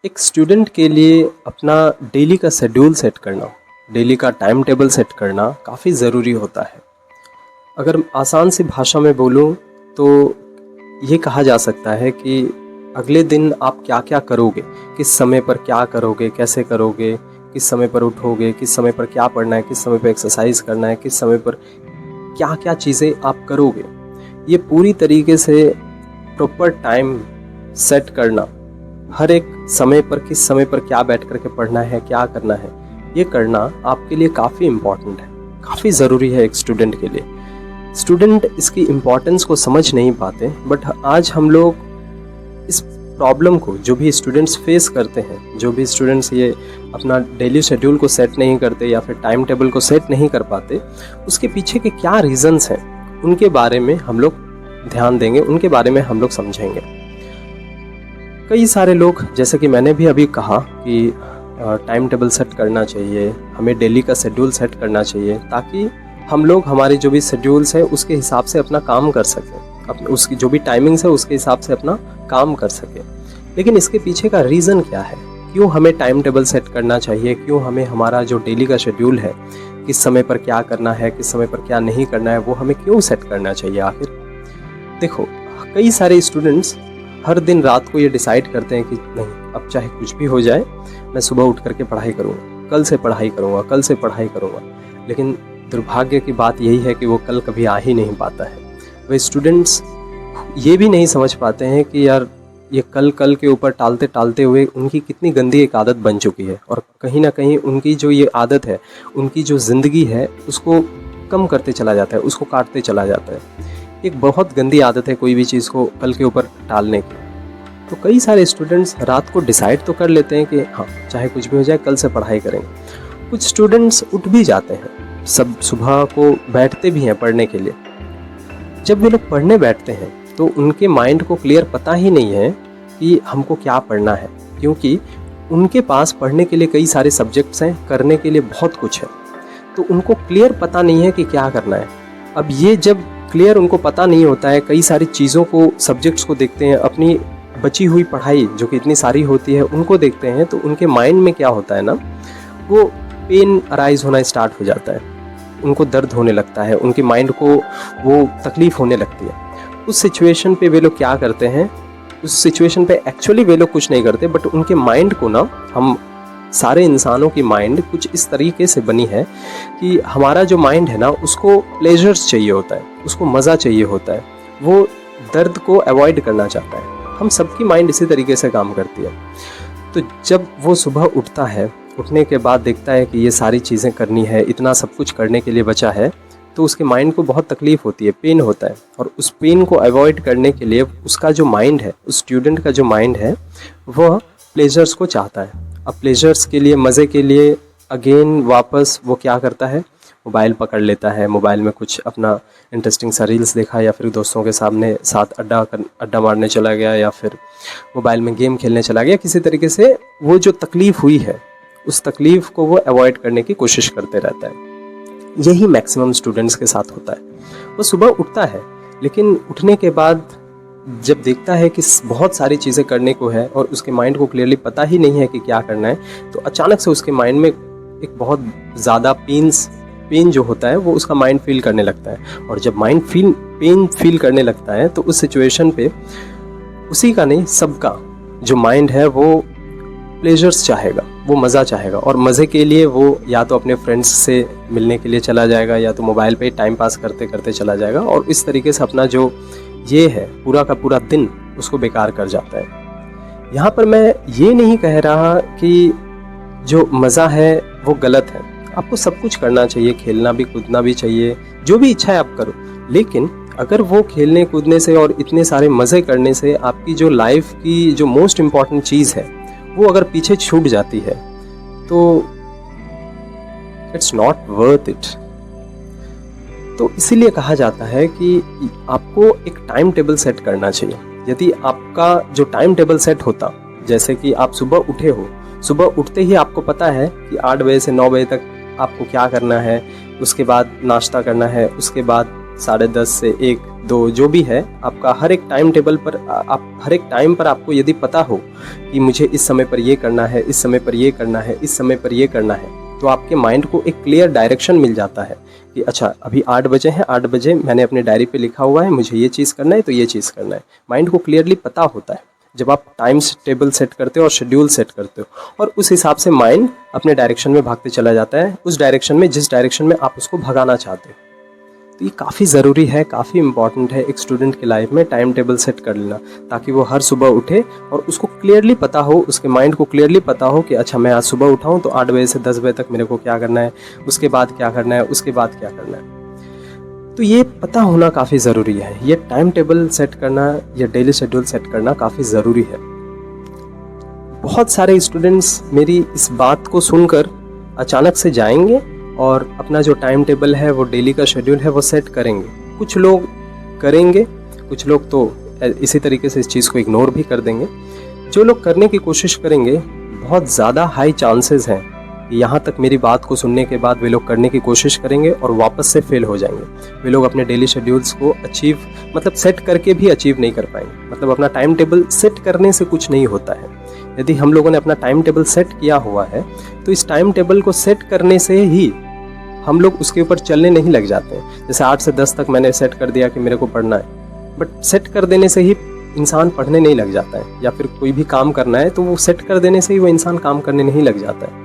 एक स्टूडेंट के लिए अपना डेली का शेड्यूल सेट करना, डेली का टाइम टेबल सेट करना काफ़ी ज़रूरी होता है। अगर आसान सी भाषा में बोलूँ तो ये कहा जा सकता है कि अगले दिन आप क्या क्या करोगे, किस समय पर क्या करोगे, कैसे करोगे, किस समय पर उठोगे, किस समय पर क्या पढ़ना है, किस समय पर एक्सरसाइज करना है, किस समय पर क्या क्या चीज़ें आप करोगे, ये पूरी तरीके से प्रॉपर टाइम सेट करना, हर एक समय पर किस समय पर क्या बैठ करके पढ़ना है, क्या करना है, ये करना आपके लिए काफ़ी इम्पॉर्टेंट है, काफ़ी ज़रूरी है एक स्टूडेंट के लिए। स्टूडेंट इसकी इम्पॉर्टेंस को समझ नहीं पाते, बट आज हम लोग इस प्रॉब्लम को, जो भी स्टूडेंट्स फेस करते हैं, जो भी स्टूडेंट्स ये अपना डेली शेड्यूल को सेट नहीं करते या फिर टाइम टेबल को सेट नहीं कर पाते, उसके पीछे के क्या रीज़न्स हैं, उनके बारे में हम लोग ध्यान देंगे, उनके बारे में हम लोग समझेंगे। कई सारे लोग, जैसे कि मैंने भी अभी कहा कि टाइम टेबल सेट करना चाहिए, हमें डेली का शेड्यूल सेट करना चाहिए ताकि हम लोग हमारे जो भी शेड्यूल्स हैं उसके हिसाब से अपना काम कर सकें, उसकी जो भी टाइमिंग्स है उसके हिसाब से अपना काम कर सकें। लेकिन इसके पीछे का रीज़न क्या है, क्यों हमें टाइम टेबल सेट करना चाहिए, क्यों हमें हमारा जो डेली का शेड्यूल है, किस समय पर क्या करना है, किस समय पर क्या नहीं करना है, वो हमें क्यों सेट करना चाहिए आखिर। देखो, कई सारे स्टूडेंट्स हर दिन रात को ये डिसाइड करते हैं कि नहीं, अब चाहे कुछ भी हो जाए, मैं सुबह उठ करके पढ़ाई करूँगा, कल से पढ़ाई करूँगा, कल से पढ़ाई करूँगा। लेकिन दुर्भाग्य की बात यही है कि वो कल कभी आ ही नहीं पाता है। वे स्टूडेंट्स ये भी नहीं समझ पाते हैं कि यार ये कल के ऊपर टालते टालते हुए उनकी कितनी गंदी एक आदत बन चुकी है, और कहीं ना कहीं उनकी जो ये आदत है, उनकी जो ज़िंदगी है, उसको कम करते चला जाता है, उसको काटते चला जाता है। एक बहुत गंदी आदत है कोई भी चीज़ को कल के ऊपर टालने की। तो कई सारे स्टूडेंट्स रात को डिसाइड तो कर लेते हैं कि हाँ, चाहे कुछ भी हो जाए, कल से पढ़ाई करेंगे। कुछ स्टूडेंट्स उठ भी जाते हैं, सब सुबह को बैठते भी हैं पढ़ने के लिए। जब वे लोग पढ़ने बैठते हैं तो उनके माइंड को क्लियर पता ही नहीं है कि हमको क्या पढ़ना है, क्योंकि उनके पास पढ़ने के लिए कई सारे सब्जेक्ट्स हैं, करने के लिए बहुत कुछ है, तो उनको क्लियर पता नहीं है कि क्या करना है। अब ये जब क्लियर उनको पता नहीं होता है, कई सारी चीज़ों को, सब्जेक्ट्स को देखते हैं, अपनी बची हुई पढ़ाई जो कि इतनी सारी होती है उनको देखते हैं, तो उनके माइंड में क्या होता है ना, वो पेन अराइज होना स्टार्ट हो जाता है, उनको दर्द होने लगता है, उनके माइंड को वो तकलीफ़ होने लगती है। उस सिचुएशन पे वे लोग क्या करते हैं, उस सिचुएशन पे एक्चुअली वे लोग कुछ नहीं करते, बट उनके माइंड को ना, हम सारे इंसानों की माइंड कुछ इस तरीके से बनी है कि हमारा जो माइंड है ना, उसको प्लेजर्स चाहिए होता है, उसको मज़ा चाहिए होता है, वो दर्द को अवॉइड करना चाहता है। हम सबकी माइंड इसी तरीके से काम करती है। तो जब वो सुबह उठता है, उठने के बाद देखता है कि ये सारी चीज़ें करनी है, इतना सब कुछ करने के लिए बचा है, तो उसके माइंड को बहुत तकलीफ़ होती है, पेन होता है, और उस पेन को अवॉइड करने के लिए उसका जो माइंड है, उस स्टूडेंट का जो माइंड है, वह प्लेजर्स को चाहता है। अब प्लेजर्स के लिए, मज़े के लिए अगेन वापस वो क्या करता है, मोबाइल पकड़ लेता है, मोबाइल में कुछ अपना इंटरेस्टिंग सा रील्स देखा, या फिर दोस्तों के सामने साथ अड्डा मारने चला गया, या फिर मोबाइल में गेम खेलने चला गया। किसी तरीके से वो जो तकलीफ़ हुई है, उस तकलीफ़ को वो अवॉइड करने की कोशिश करते रहता है। यही मैक्सिमम स्टूडेंट्स के साथ होता है। वो सुबह उठता है, लेकिन उठने के बाद जब देखता है कि बहुत सारी चीज़ें करने को है और उसके माइंड को क्लियरली पता ही नहीं है कि क्या करना है, तो अचानक से उसके माइंड में एक बहुत ज़्यादा पेन जो होता है वो उसका माइंड फील करने लगता है। और जब माइंड पेन फील करने लगता है, तो उस सिचुएशन पे उसी का नहीं, सबका जो माइंड है वो प्लेजर्स चाहेगा, वो मज़ा चाहेगा, और मज़े के लिए वो या तो अपने फ्रेंड्स से मिलने के लिए चला जाएगा, या तो मोबाइल पे टाइम पास करते करते चला जाएगा, और इस तरीके से अपना जो ये है पूरा का पूरा दिन उसको बेकार कर जाता है। यहाँ पर मैं ये नहीं कह रहा कि जो मज़ा है वो गलत है, आपको सब कुछ करना चाहिए, खेलना भी, कूदना भी चाहिए, जो भी इच्छा है आप करो। लेकिन अगर वो खेलने कूदने से और इतने सारे मज़े करने से आपकी जो लाइफ की जो मोस्ट इम्पॉर्टेंट चीज़ है वो अगर पीछे छूट जाती है, तो इट्स नॉट वर्थ इट। तो इसीलिए कहा जाता है कि आपको एक टाइम टेबल सेट करना चाहिए। यदि आपका जो टाइम टेबल सेट होता, जैसे कि आप सुबह उठे हो, सुबह उठते ही आपको पता है कि 8 बजे से 9 बजे तक आपको क्या करना है, उसके बाद नाश्ता करना है, उसके बाद 10:30 से 1, 2 जो भी है, आपका हर एक टाइम टेबल पर हर एक टाइम पर आपको यदि पता हो कि मुझे इस समय पर ये करना है, इस समय पर ये करना है, इस समय पर ये करना है, तो आपके माइंड को एक क्लियर डायरेक्शन मिल जाता है कि अच्छा अभी 8 बजे हैं, 8 बजे मैंने अपनी डायरी पे लिखा हुआ है मुझे ये चीज़ करना है तो ये चीज़ करना है। माइंड को क्लियरली पता होता है जब आप टाइम टेबल सेट करते हो और शेड्यूल सेट करते हो, और उस हिसाब से माइंड अपने डायरेक्शन में भागते चला जाता है, उस डायरेक्शन में जिस डायरेक्शन में आप उसको भगाना चाहते हो। तो ये काफ़ी ज़रूरी है, काफ़ी इंपॉर्टेंट है एक स्टूडेंट की लाइफ में टाइम टेबल सेट कर लेना, ताकि वो हर सुबह उठे और उसको क्लियरली पता हो, उसके माइंड को क्लियरली पता हो कि अच्छा मैं आज सुबह उठाऊँ तो 8 बजे से 10 बजे तक मेरे को क्या करना है, उसके बाद क्या करना है, उसके बाद क्या करना है। तो ये पता होना काफ़ी ज़रूरी है। ये टाइम टेबल सेट करना या डेली शेड्यूल सेट करना काफ़ी ज़रूरी है। बहुत सारे स्टूडेंट्स मेरी इस बात को सुनकर अचानक से जाएंगे और अपना जो टाइम टेबल है, वो डेली का शेड्यूल है, वो सेट करेंगे। कुछ लोग करेंगे, कुछ लोग तो इसी तरीके से इस चीज़ को इग्नोर भी कर देंगे। जो लोग करने की कोशिश करेंगे, बहुत ज़्यादा हाई चांसेस हैं कि यहाँ तक मेरी बात को सुनने के बाद वे लोग करने की कोशिश करेंगे और वापस से फेल हो जाएंगे। वे लोग अपने डेली शेड्यूल्स को सेट करके भी अचीव नहीं कर पाएंगे। मतलब अपना टाइम टेबल सेट करने से कुछ नहीं होता है। यदि हम लोगों ने अपना टाइम टेबल सेट किया हुआ है तो इस टाइम टेबल को सेट करने से ही हम लोग उसके ऊपर चलने नहीं लग जाते हैं। जैसे 8 से 10 तक मैंने सेट कर दिया कि मेरे को पढ़ना है, बट सेट कर देने से ही इंसान पढ़ने नहीं लग जाता है, या फिर कोई भी काम करना है तो वो सेट कर देने से ही वो इंसान काम करने नहीं लग जाता है।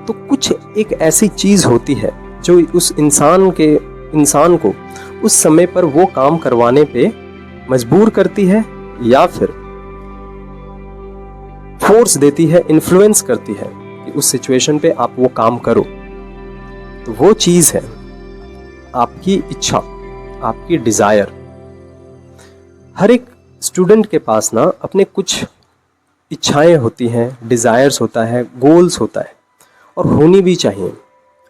तो कुछ एक ऐसी चीज़ होती है जो उस इंसान को उस समय पर वो काम करवाने पे मजबूर करती है या फिर फोर्स देती है, इन्फ्लुएंस करती है कि उस सिचुएशन पे आप वो काम करो। तो वो चीज़ है आपकी इच्छा, आपकी डिज़ायर। हर एक स्टूडेंट के पास ना अपने कुछ इच्छाएं होती हैं, डिज़ायर्स होता है, गोल्स होता है, और होनी भी चाहिए।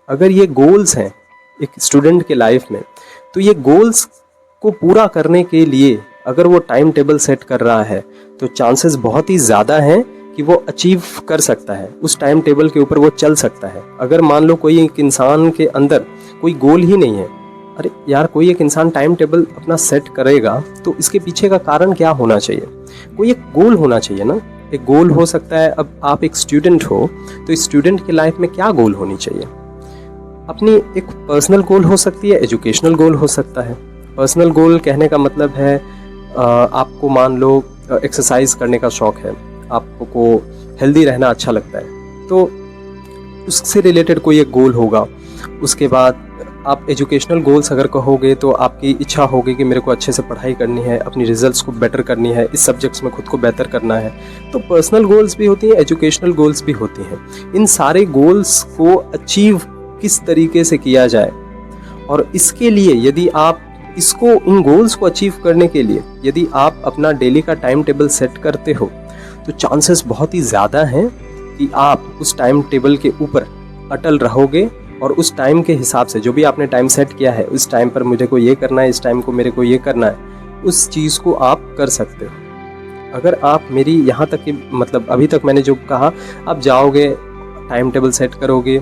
अगर ये गोल्स हैं एक स्टूडेंट के लाइफ में, तो ये गोल्स को पूरा करने के लिए अगर वो टाइम टेबल सेट कर रहा है तो चांसेस बहुत ही ज़्यादा हैं कि वो अचीव कर सकता है, उस टाइम टेबल के ऊपर वो चल सकता है। अगर मान लो कोई एक इंसान के अंदर कोई गोल ही नहीं है, अरे यार कोई एक इंसान टाइम टेबल अपना सेट करेगा तो इसके पीछे का कारण क्या होना चाहिए? कोई एक गोल होना चाहिए ना। एक गोल हो सकता है, अब आप एक स्टूडेंट हो तो स्टूडेंट की लाइफ में क्या गोल होनी चाहिए? अपनी एक पर्सनल गोल हो सकती है, एजुकेशनल गोल हो सकता है। पर्सनल गोल कहने का मतलब है आपको मान लो एक्सरसाइज करने का शौक है, आपको हेल्दी रहना अच्छा लगता है, तो उससे रिलेटेड कोई एक गोल होगा। उसके बाद आप एजुकेशनल गोल्स अगर कहोगे तो आपकी इच्छा होगी कि मेरे को अच्छे से पढ़ाई करनी है, अपनी रिजल्ट्स को बेटर करनी है, इस सब्जेक्ट्स में खुद को बेहतर करना है। तो पर्सनल गोल्स भी होती हैं, एजुकेशनल गोल्स भी होती हैं। इन सारे गोल्स को अचीव किस तरीके से किया जाए, और इसके लिए यदि आप इन गोल्स को अचीव करने के लिए यदि आप अपना डेली का टाइम टेबल सेट करते हो तो चांसेस बहुत ही ज़्यादा हैं कि आप उस टाइम टेबल के ऊपर अटल रहोगे, और उस टाइम के हिसाब से जो भी आपने टाइम सेट किया है, उस टाइम पर मुझे को ये करना है, इस टाइम को मेरे को ये करना है, उस चीज़ को आप कर सकते हो। अगर आप मेरी यहाँ तक की अभी तक मैंने जो कहा, आप जाओगे टाइम टेबल सेट करोगे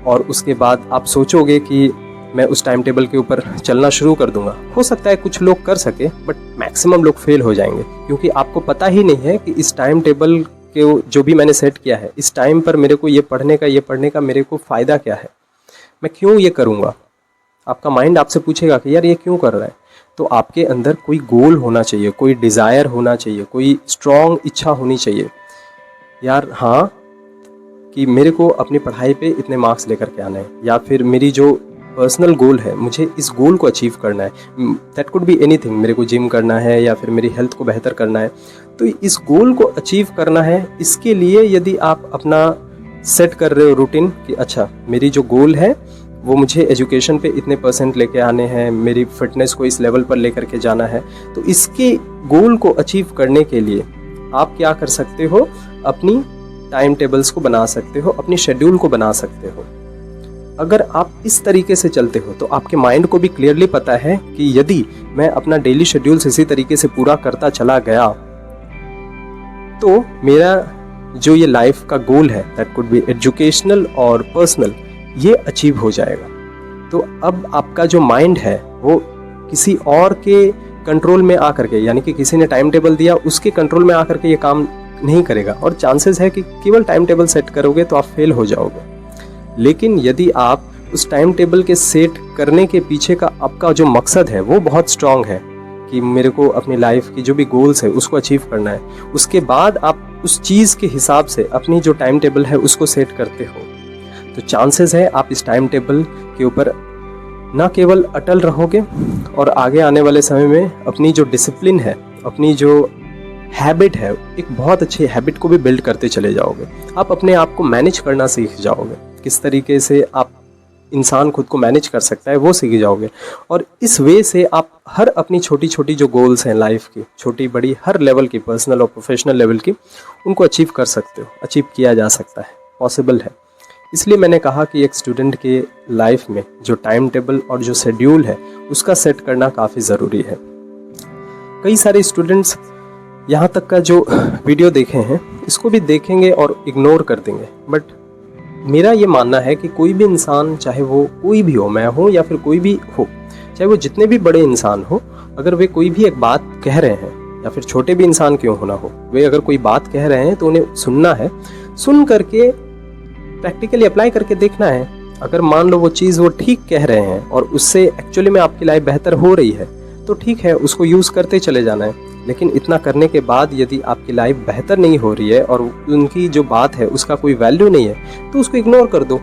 और उसके बाद आप सोचोगे कि मैं उस टाइम टेबल के ऊपर चलना शुरू कर दूंगा। हो सकता है कुछ लोग कर सके, बट मैक्सिमम लोग फेल हो जाएंगे, क्योंकि आपको पता ही नहीं है कि इस टाइम टेबल के जो भी मैंने सेट किया है, इस टाइम पर मेरे को ये पढ़ने का मेरे को फ़ायदा क्या है, मैं क्यों ये करूँगा। आपका माइंड आपसे पूछेगा कि यार ये क्यों कर रहा है। तो आपके अंदर कोई गोल होना चाहिए, कोई डिज़ायर होना चाहिए, कोई स्ट्रॉन्ग इच्छा होनी चाहिए यार, हाँ, कि मेरे को अपनी पढ़ाई पे इतने मार्क्स लेकर के आना है, या फिर मेरी जो पर्सनल गोल है, मुझे इस गोल को अचीव करना है। दैट कुड बी एनीथिंग, मेरे को जिम करना है या फिर मेरी हेल्थ को बेहतर करना है। तो इस गोल को अचीव करना है, इसके लिए यदि आप अपना सेट कर रहे हो रूटीन कि अच्छा मेरी जो गोल है वो मुझे एजुकेशन पे इतने % लेके आने हैं, मेरी फिटनेस को इस लेवल पर लेकर के जाना है, तो इसके गोल को अचीव करने के लिए आप क्या कर सकते हो, अपनी टाइम टेबल्स को बना सकते हो, अपनी शेड्यूल को बना सकते हो। अगर आप इस तरीके से चलते हो तो आपके माइंड को भी क्लियरली पता है कि यदि मैं अपना डेली शेड्यूल्स इसी तरीके से पूरा करता चला गया तो मेरा जो ये लाइफ का गोल है, दैट कुड बी एजुकेशनल और पर्सनल, ये अचीव हो जाएगा। तो अब आपका जो माइंड है वो किसी और के कंट्रोल में आकर के, यानी कि किसी ने टाइम टेबल दिया उसके कंट्रोल में आकर के ये काम नहीं करेगा, और चांसेस है कि केवल टाइम टेबल सेट करोगे तो आप फेल हो जाओगे। लेकिन यदि आप उस टाइम टेबल के सेट करने के पीछे का आपका जो मकसद है वो बहुत स्ट्रांग है कि मेरे को अपनी लाइफ की जो भी गोल्स है उसको अचीव करना है, उसके बाद आप उस चीज़ के हिसाब से अपनी जो टाइम टेबल है उसको सेट करते हो, तो चांसेस है आप इस टाइम टेबल के ऊपर ना केवल अटल रहोगे और आगे आने वाले समय में अपनी जो डिसिप्लिन है, अपनी जो हैबिट है, एक बहुत अच्छी हैबिट को भी बिल्ड करते चले जाओगे। आप अपने आप को मैनेज करना सीख जाओगे, किस तरीके से आप इंसान खुद को मैनेज कर सकता है वो सीख जाओगे, और इस वे से आप हर अपनी छोटी छोटी जो गोल्स हैं लाइफ की, छोटी बड़ी हर लेवल की, पर्सनल और प्रोफेशनल लेवल की, उनको अचीव कर सकते हो, अचीव किया जा सकता है, पॉसिबल है। इसलिए मैंने कहा कि एक स्टूडेंट के लाइफ में जो टाइम टेबल और जो शेड्यूल है उसका सेट करना काफ़ी ज़रूरी है। कई सारे स्टूडेंट्स यहाँ तक का जो वीडियो देखे हैं इसको भी देखेंगे और इग्नोर कर देंगे, बट मेरा ये मानना है कि कोई भी इंसान, चाहे वो कोई भी हो, मैं हो या फिर कोई भी हो, चाहे वो जितने भी बड़े इंसान हो, अगर वे कोई भी एक बात कह रहे हैं, या फिर छोटे भी इंसान क्यों होना हो, वे अगर कोई बात कह रहे हैं तो उन्हें सुनना है, सुन करके प्रैक्टिकली अप्लाई करके देखना है। अगर मान लो वो चीज़ वो ठीक कह रहे हैं और उससे एक्चुअली में आपकी लाइफ बेहतर हो रही है तो ठीक है, उसको यूज़ करते चले जाना है। लेकिन इतना करने के बाद यदि आपकी लाइफ बेहतर नहीं हो रही है और उनकी जो बात है उसका कोई वैल्यू नहीं है तो उसको इग्नोर कर दो,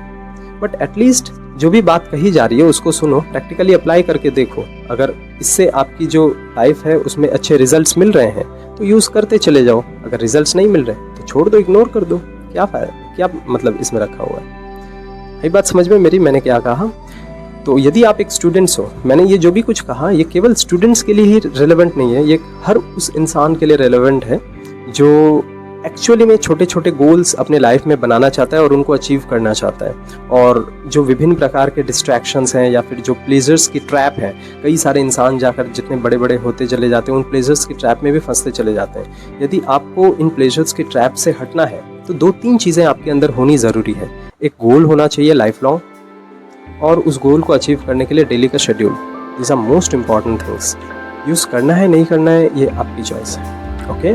बट एटलीस्ट जो भी बात कही जा रही है उसको सुनो, प्रैक्टिकली अप्लाई करके देखो। अगर इससे आपकी जो लाइफ है उसमें अच्छे रिजल्ट्स मिल रहे हैं तो यूज़ करते चले जाओ, अगर रिजल्ट्स नहीं मिल रहे तो छोड़ दो, इग्नोर कर दो। क्या फायदा, क्या मतलब इसमें रखा हुआ है? यही बात समझ में मेरी, मैंने क्या कहा? तो यदि आप एक स्टूडेंट्स हो, मैंने ये जो भी कुछ कहा ये केवल स्टूडेंट्स के लिए ही रेलेवेंट नहीं है, ये हर उस इंसान के लिए रेलेवेंट है जो एक्चुअली में छोटे छोटे गोल्स अपने लाइफ में बनाना चाहता है और उनको अचीव करना चाहता है, और जो विभिन्न प्रकार के डिस्ट्रैक्शंस हैं या फिर जो प्लेजर्स की ट्रैप है, कई सारे इंसान जाकर जितने बड़े बड़े होते चले जाते हैं उन प्लेजर्स की ट्रैप में भी फंसते चले जाते हैं। यदि आपको इन प्लेजर्स की ट्रैप से हटना है तो 2-3 चीज़ें आपके अंदर होनी ज़रूरी है। एक गोल होना चाहिए लाइफ लॉन्ग, और उस गोल को अचीव करने के लिए डेली का schedule. This are most important things. Use करना है नहीं करना है ये आपकी चॉइस है। ओके।